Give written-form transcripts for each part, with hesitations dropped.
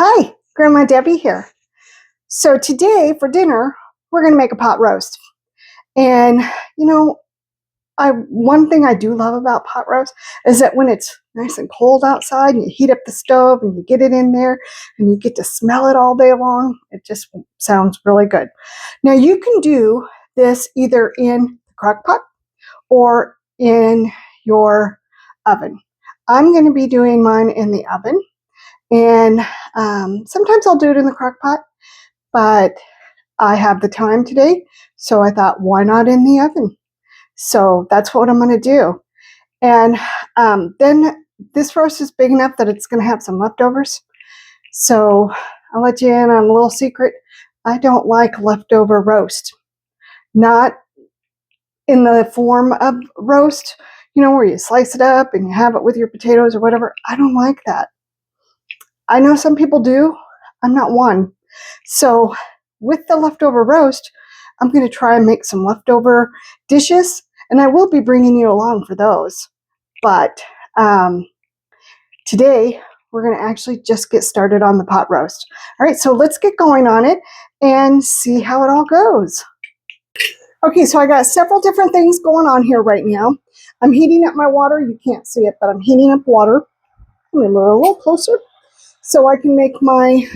Hi, Grandma Debbie here. So today for dinner, we're going to make a pot roast. And you know, one thing I do love about pot roast is that when it's nice and cold outside and you heat up the stove and you get it in there and you get to smell it all day long, it just sounds really good. Now you can do this either in the crock pot or in your oven. I'm going to be doing mine in the oven. And sometimes I'll do it in the crock pot, but I have the time today, so I thought, why not in the oven? So that's what I'm going to do. And then this roast is big enough that it's going to have some leftovers. So I'll let you in on a little secret. I don't like leftover roast. Not in the form of roast, where you slice it up and you have it with your potatoes or whatever. I don't like that. I know some people do. I'm not one. So with the leftover roast, I'm going to try and make some leftover dishes, and I will be bringing you along for those. But today, we're going to actually just get started on the pot roast. All right, so let's get going on it and see how it all goes. Okay, so I got several different things going on here right now. I'm heating up my water. You can't see it, but I'm heating up water. Let me move a little closer so I can make my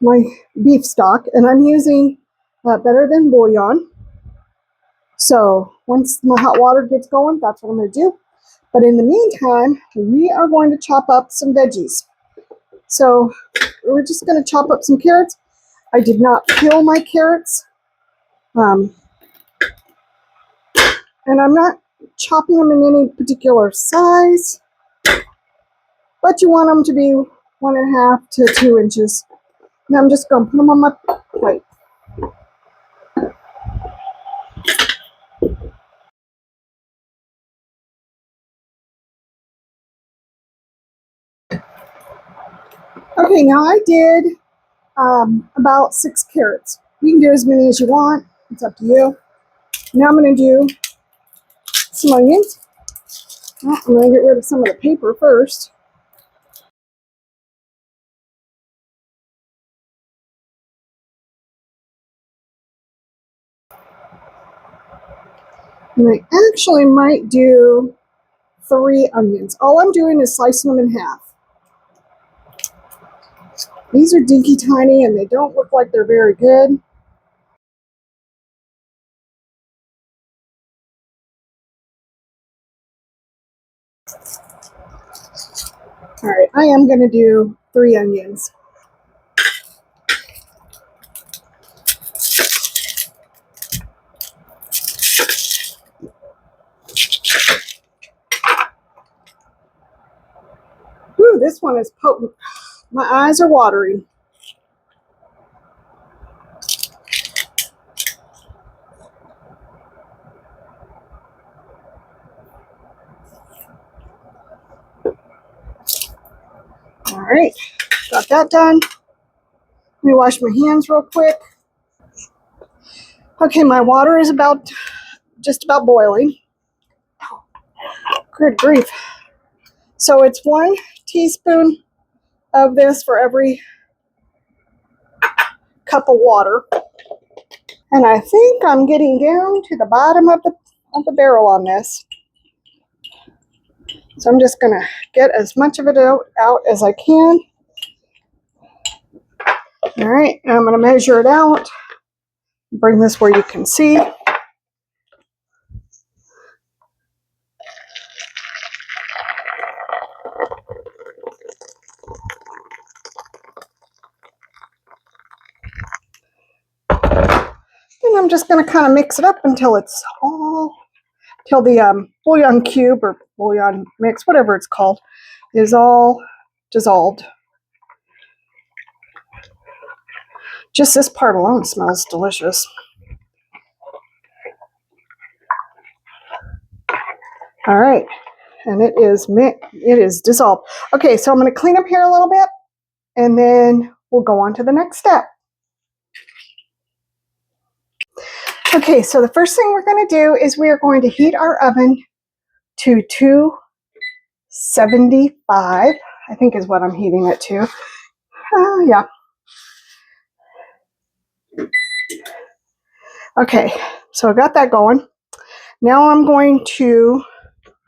my beef stock, and I'm using Better Than bouillon. So once my hot water gets going, that's what I'm going to do. But in the meantime, we are going to chop up some veggies. So we're just going to chop up some carrots. I did not peel my carrots. And I'm not chopping them in any particular size, but you want them to be 1.5 to 2 inches. And I'm just going to put them on my plate. Okay, now I did about 6 carrots. You can do as many as you want. It's up to you. Now I'm going to do some onions. Well, I'm going to get rid of some of the paper first. And I actually might do 3 onions. All I'm doing is slicing them in half. These are dinky tiny and they don't look like they're very good. All right, I am going to do 3 onions. Ooh, this one is potent. My eyes are watering. All right, got that done. Let me wash my hands real quick. Okay, my water is just about boiling. Good grief. So it's 1 teaspoon of this for every cup of water. And I think I'm getting down to the bottom of the barrel on this. So I'm just going to get as much of it out as I can. All right, and I'm going to measure it out. Bring this where you can see. And I'm just going to kind of mix it up until the bouillon cube or bouillon mix, whatever it's called, is all dissolved. Just this part alone smells delicious. All right, and it is dissolved. Okay, so I'm going to clean up here a little bit, and then we'll go on to the next step. Okay, so the first thing we're going to do is we are going to heat our oven to 275. I think is what I'm heating it to. Yeah. Okay, so I got that going. Now I'm going to,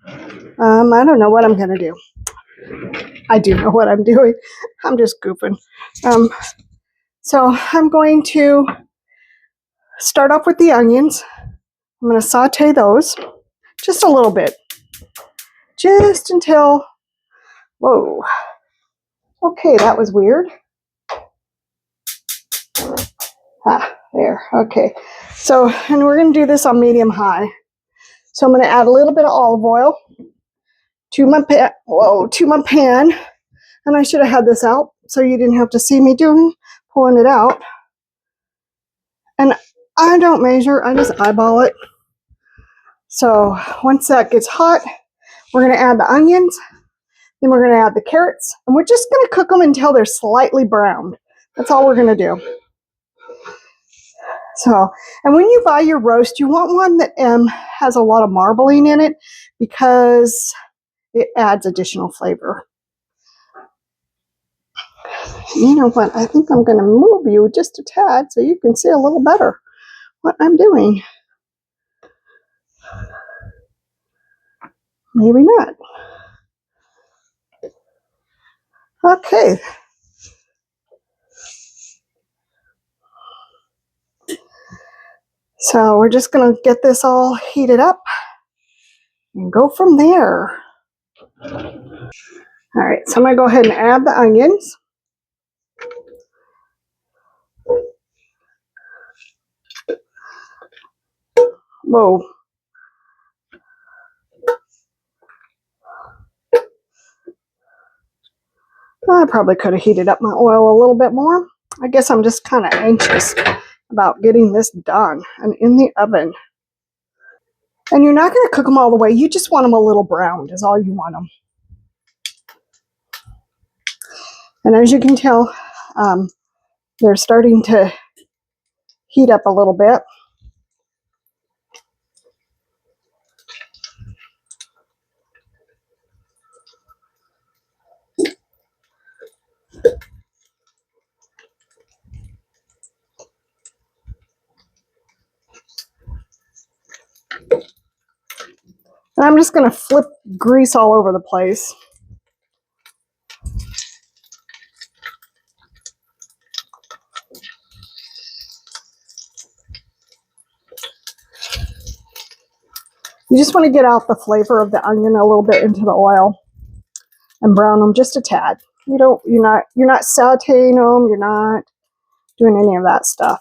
I don't know what I'm going to do. I do know what I'm doing. I'm just goofing. So I'm going to start off with the onions. I'm going to saute those just a little bit. Just until, whoa. Okay, that was weird. There, okay. So, and we're going to do this on medium high. So I'm going to add a little bit of olive oil to my pan. And I should have had this out so you didn't have to see me pulling it out. And I don't measure, I just eyeball it. So once that gets hot, we're going to add the onions. Then we're going to add the carrots. And we're just going to cook them until they're slightly browned. That's all we're going to do. So, and when you buy your roast, you want one that has a lot of marbling in it because it adds additional flavor. You know what? I think I'm going to move you just a tad so you can see a little better what I'm doing. Maybe not. Okay. So we're just going to get this all heated up and go from there. All right, so I'm going to go ahead and add the onions. Whoa. I probably could have heated up my oil a little bit more. I guess I'm just kind of anxious about getting this done and in the oven. And you're not going to cook them all the way. You just want them a little browned is all you want them. And as you can tell, they're starting to heat up a little bit. And I'm just going to flip grease all over the place. You just want to get out the flavor of the onion a little bit into the oil and brown them just a tad. You're not sauteing them. You're not doing any of that stuff.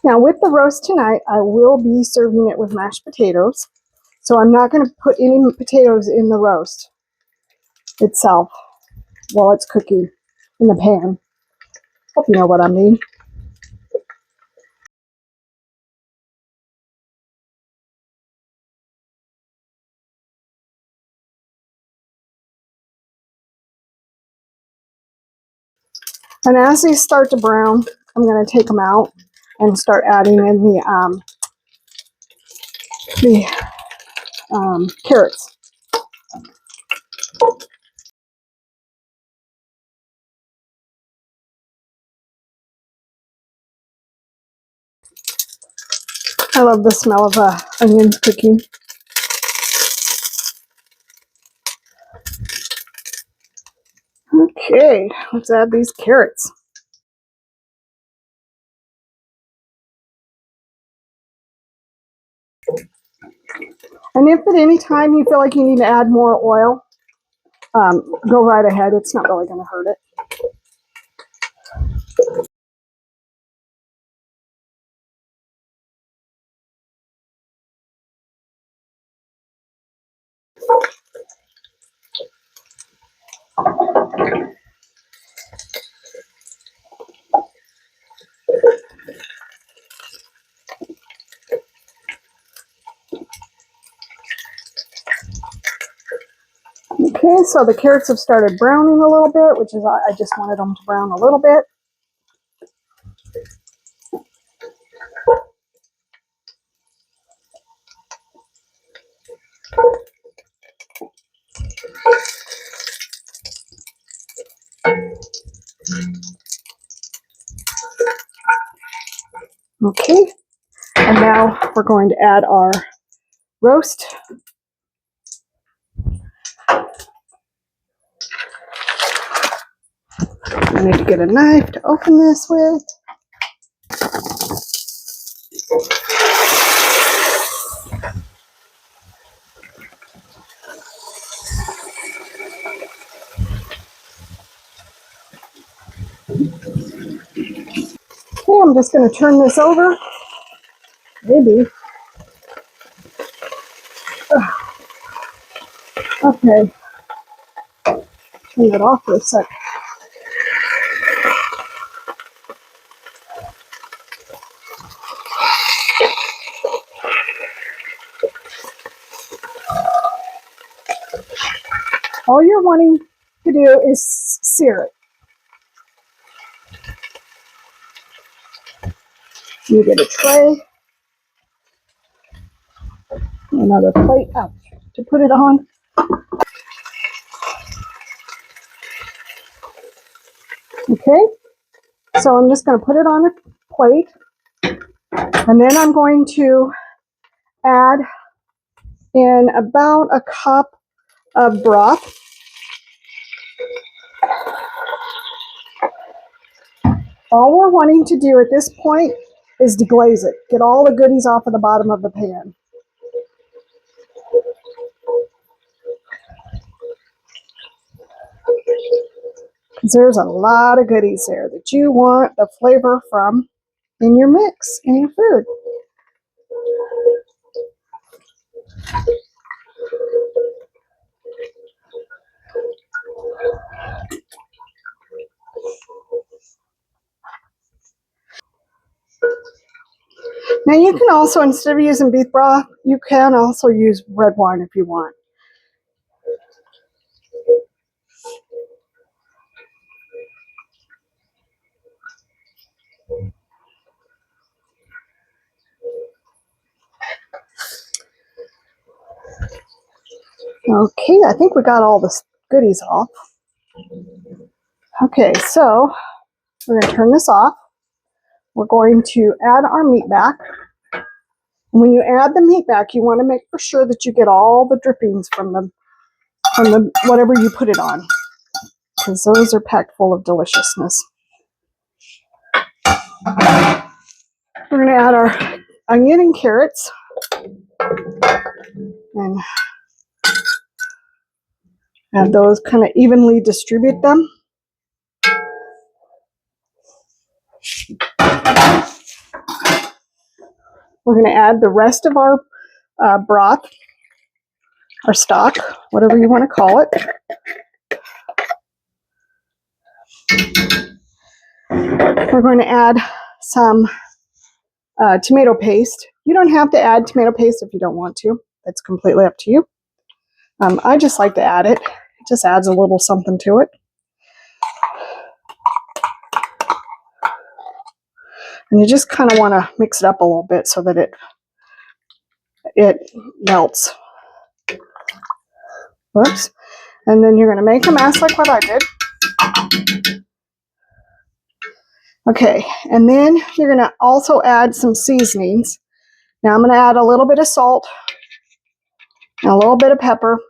Now with the roast tonight, I will be serving it with mashed potatoes. So I'm not going to put any potatoes in the roast itself while it's cooking in the pan. Hope you know what I mean. And as these start to brown, I'm going to take them out and start adding in the carrots. I love the smell of onions cooking. Okay, let's add these carrots. And if at any time you feel like you need to add more oil, go right ahead. It's not really going to hurt it. Okay, so the carrots have started browning a little bit, which is I just wanted them to brown a little bit. Okay, and now we're going to add our roast. I need to get a knife to open this with. Okay, I'm just going to turn this over. Maybe. Okay. Turn it off for a sec. All you're wanting to do is sear it. You get a tray, another plate to put it on. Okay, so I'm just going to put it on a plate, and then I'm going to add in about a cup of broth. All we're wanting to do at this point is deglaze it. Get all the goodies off of the bottom of the pan. Because there's a lot of goodies there that you want the flavor from in your mix, in your food. Now you can also, instead of using beef broth, you can also use red wine if you want. Okay, I think we got all the goodies off. Okay, so we're going to turn this off. We're going to add our meat back. When you add the meat back, you want to make for sure that you get all the drippings from the whatever you put it on, because those are packed full of deliciousness. We're going to add our onion and carrots, and add those, kind of evenly distribute them. We're going to add the rest of our broth, our stock, whatever you want to call it. We're going to add some tomato paste. You don't have to add tomato paste if you don't want to. It's completely up to you. I just like to add it. It just adds a little something to it. And you just kind of want to mix it up a little bit so that it melts. Whoops. And then you're going to make a mess like what I did. Okay, and then you're going to also add some seasonings. Now I'm going to add a little bit of salt and a little bit of pepper.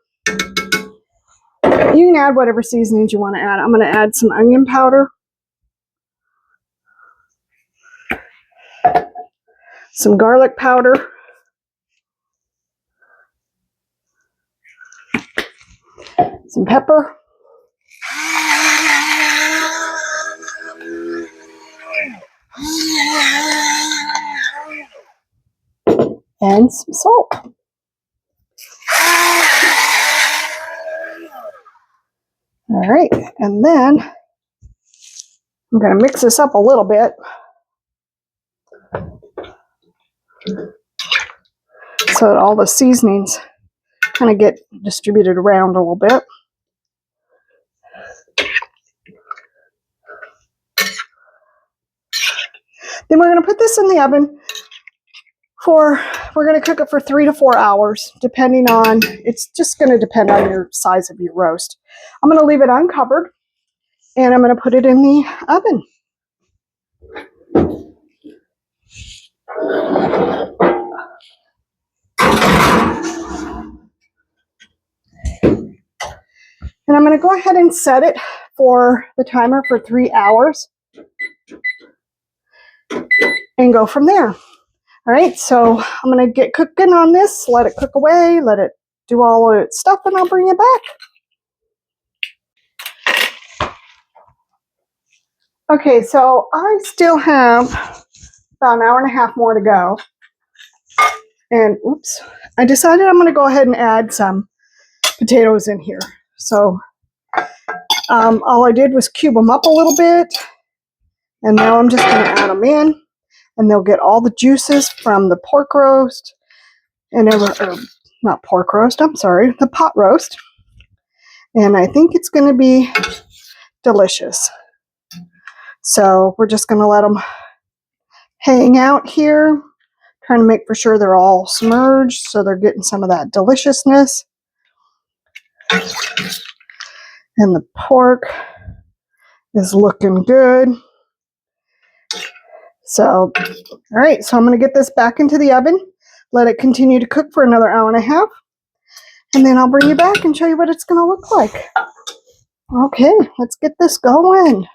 You can add whatever seasonings you want to add. I'm going to add some onion powder, some garlic powder, some pepper, and some salt. All right, and then I'm going to mix this up a little bit so that all the seasonings kind of get distributed around a little bit. Then we're going to put this in the oven we're going to cook it for 3 to 4 hours, depending on, it's just going to depend on your size of your roast. I'm going to leave it uncovered, and I'm going to put it in the oven. And I'm going to go ahead and set it for the timer for 3 hours and go from there. All right, so I'm going to get cooking on this, let it cook away, let it do all of its stuff, and I'll bring it back. Okay, so I still have about an hour and a half more to go. And oops, I decided I'm going to go ahead and add some potatoes in here. So all I did was cube them up a little bit, and now I'm just going to add them in, and they'll get all the juices from the pork roast, and not pork roast, I'm sorry, the pot roast. And I think it's going to be delicious. So we're just going to let them hang out here, trying to make for sure they're all submerged so they're getting some of that deliciousness. And the pork is looking good. So, all right, so I'm going to get this back into the oven, let it continue to cook for another hour and a half, and then I'll bring you back and show you what it's going to look like. Okay, let's get this going.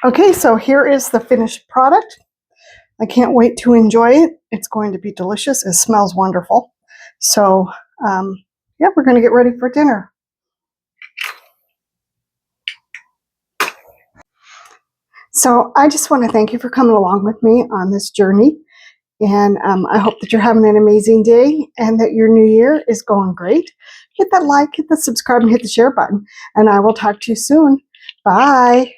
Okay, so here is the finished product. I can't wait to enjoy it. It's going to be delicious. It smells wonderful. So, yeah, we're going to get ready for dinner. So I just want to thank you for coming along with me on this journey. And I hope that you're having an amazing day and that your new year is going great. Hit that like, hit the subscribe, and hit the share button. And I will talk to you soon. Bye.